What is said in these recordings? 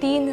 3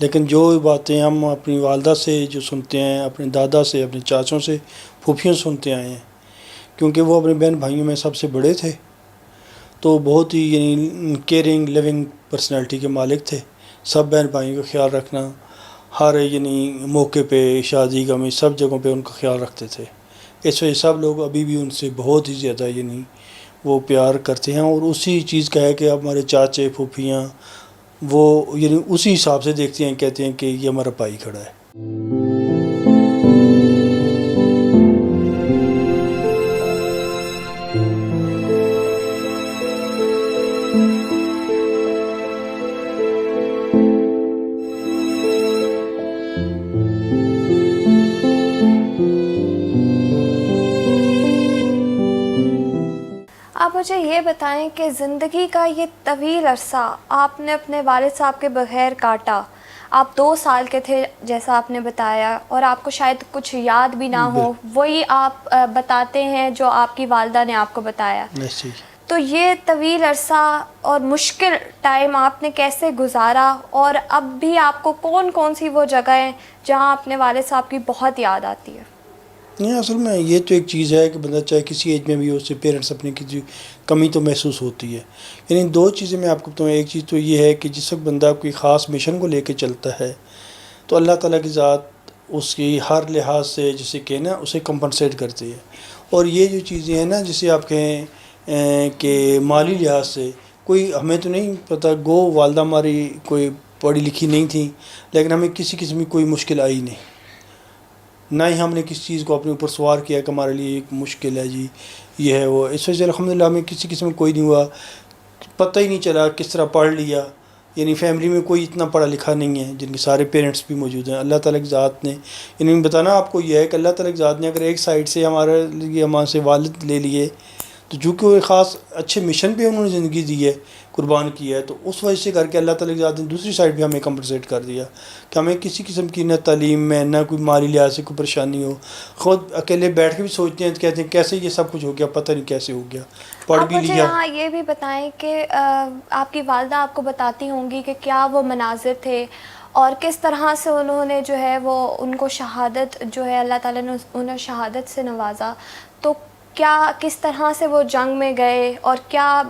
لیکن جو باتیں ہم اپنی والدہ سے جو سنتے ہیں، اپنے دادا سے، اپنے چاچوں سے، پھوپھیوں سے سنتے آئے ہیں، کیونکہ وہ اپنے بہن بھائیوں میں سب سے بڑے تھے، تو بہت ہی یعنی کیئرنگ لیونگ پرسنالٹی کے مالک تھے. سب بہن بھائیوں کا خیال رکھنا، ہر یعنی موقع پہ، شادی غمی سب جگہوں پہ ان کا خیال رکھتے تھے. اس وجہ سب لوگ ابھی بھی ان سے بہت ہی زیادہ یعنی وہ پیار کرتے ہیں، اور اسی چیز کا ہے کہ ہمارے چاچے پھوپھیاں وہ یعنی اسی حساب سے دیکھتے ہیں، کہتے ہیں کہ یہ ہمارا بھائی کھڑا ہے. آپ مجھے یہ بتائیں کہ زندگی کا یہ طویل عرصہ آپ نے اپنے والد صاحب کے بغیر کاٹا. آپ 2 سال کے تھے جیسا آپ نے بتایا، اور آپ کو شاید کچھ یاد بھی نہ ہو، وہی آپ بتاتے ہیں جو آپ کی والدہ نے آپ کو بتایا. تو یہ طویل عرصہ اور مشکل ٹائم آپ نے کیسے گزارا، اور اب بھی آپ کو کون کون سی وہ جگہ ہیں جہاں اپنے والد صاحب کی بہت یاد آتی ہے؟ نہیں، اصل میں یہ تو ایک چیز ہے کہ بندہ چاہے کسی ایج میں بھی ہو، اس سے پیرنٹس اپنے کی کمی تو محسوس ہوتی ہے. یعنی 2 چیزیں میں آپ کو بتاؤں. ایک چیز تو یہ ہے کہ جس وقت بندہ کوئی خاص مشن کو لے کے چلتا ہے تو اللہ تعالیٰ کی ذات اس کی ہر لحاظ سے جسے کہنا اسے کمپنسیٹ کرتی ہے. اور یہ جو چیزیں ہیں نا، جسے آپ کہیں کہ مالی لحاظ سے کوئی ہمیں تو نہیں پتہ، گو والدہ ہماری کوئی پڑھی لکھی نہیں تھیں، لیکن ہمیں کسی قسم کی کوئی مشکل آئی نہیں، نہ ہی ہم نے کسی چیز کو اپنے اوپر سوار کیا کہ ہمارے لیے ایک مشکل ہے جی یہ ہے وہ. اس وجہ سے الحمدللہ ہمیں کسی قسم میں کوئی نہیں ہوا، پتہ ہی نہیں چلا کس طرح پڑھ لیا. یعنی فیملی میں کوئی اتنا پڑھا لکھا نہیں ہے جن کے سارے پیرنٹس بھی موجود ہیں. اللہ تعالیٰ کی ذات نے یعنی بتانا آپ کو یہ ہے کہ اللہ تعالیٰ کی ذات نے اگر ایک سائڈ سے ہمارے لیے ہمارے سے والد لے لیے، تو چونکہ وہ خاص اچھے مشن پہ انہوں نے زندگی دی ہے، قربان کی ہے، تو اس وجہ سے کر کے اللہ تعالیٰ کی ذات نے دوسری سائڈ پہ ہمیں کمپنسیٹ کر دیا کہ ہمیں کسی قسم کی نہ تعلیم میں نہ کوئی مالی لحاظ سے کوئی پریشانی ہو. خود اکیلے بیٹھ کے بھی سوچتے ہیں، کہتے ہیں کیسے یہ سب کچھ ہو گیا، پتہ نہیں کیسے ہو گیا، پڑھ بھی آپ مجھے لیا. یہاں یہ بھی بتائیں کہ آپ کی والدہ آپ کو بتاتی ہوں گی کہ کیا وہ مناظر تھے، اور کس طرح سے انہوں نے جو ہے وہ ان کو شہادت جو ہے اللہ تعالیٰ نے انہیں شہادت سے نوازا. تو کیا کس طرح سے وہ جنگ میں گئے، اور کیا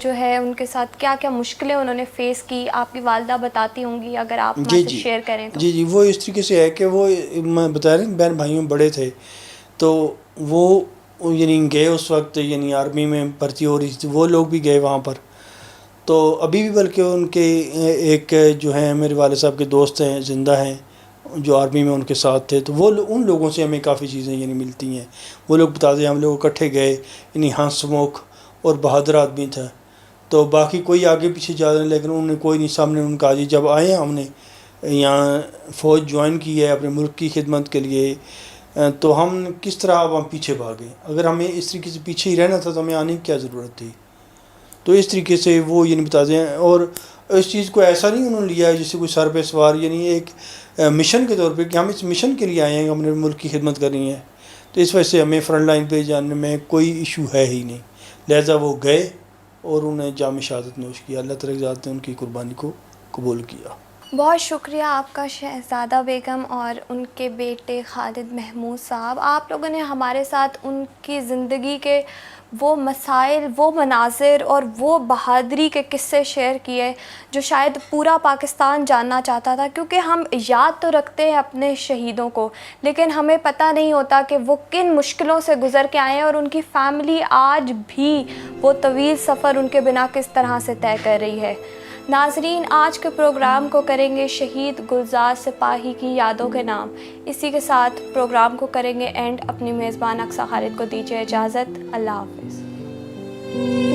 جو ہے ان کے ساتھ کیا کیا مشکلیں انہوں نے فیس کی، آپ کی والدہ بتاتی ہوں گی، اگر آپ ہمارے سے شیئر کریں تو. جی وہ اس طریقے سے ہے کہ وہ میں بتا رہا ہوں بہن بھائیوں میں بڑے تھے، تو وہ یعنی گئے اس وقت، یعنی آرمی میں بھرتی ہو رہی تھی، وہ لوگ بھی گئے وہاں پر. تو ابھی بھی بلکہ ان کے ایک جو ہیں میرے والد صاحب کے دوست ہیں، زندہ ہیں، جو آرمی میں ان کے ساتھ تھے، تو وہ ان لوگوں سے ہمیں کافی چیزیں یعنی ملتی ہیں. وہ لوگ بتاتے ہیں ہم لوگ اکٹھے گئے، یعنی ہنس مکھ اور بہادر آدمی تھا. تو باقی کوئی آگے پیچھے جا رہے ہیں، لیکن انہوں نے کوئی نہیں، سامنے ان کا جی جب آئے ہیں ہم نے یہاں فوج جوائن کی ہے اپنے ملک کی خدمت کے لیے، تو ہم کس طرح اب ہم پیچھے بھاگے. اگر ہمیں اس طریقے سے پیچھے ہی رہنا تھا تو ہمیں آنے کی کیا ضرورت تھی. تو اس طریقے سے وہ یعنی بتاتے ہیں، اور اس چیز کو ایسا نہیں انہوں نے لیا ہے جیسے کوئی سر پہ سوار، یعنی ایک مشن کے طور پہ کہ ہم اس مشن کے لیے آئے ہیں، ہم نے ملک کی خدمت کرنی ہے. تو اس وجہ سے ہمیں فرنٹ لائن پہ جانے میں کوئی ایشو ہے ہی نہیں. لہٰذا وہ گئے اور انہوں نے جام شہادت نوش کیا. اللہ تعالیٰ کی ذات نے ان کی قربانی کو قبول کیا. بہت شکریہ آپ کا شہزادہ بیگم اور ان کے بیٹے خالد محمود صاحب. آپ لوگوں نے ہمارے ساتھ ان کی زندگی کے وہ مسائل، وہ مناظر اور وہ بہادری کے قصے شیئر کیے جو شاید پورا پاکستان جاننا چاہتا تھا. کیونکہ ہم یاد تو رکھتے ہیں اپنے شہیدوں کو، لیکن ہمیں پتہ نہیں ہوتا کہ وہ کن مشکلوں سے گزر کے آئے ہیں، اور ان کی فیملی آج بھی وہ طویل سفر ان کے بنا کس طرح سے طے کر رہی ہے. ناظرین، آج کے پروگرام کو کریں گے شہید گلزار سپاہی کی یادوں کے نام. اسی کے ساتھ پروگرام کو کریں گے اینڈ. اپنی میزبان اقصیٰ خالد کو دیجیے اجازت. اللہ حافظ.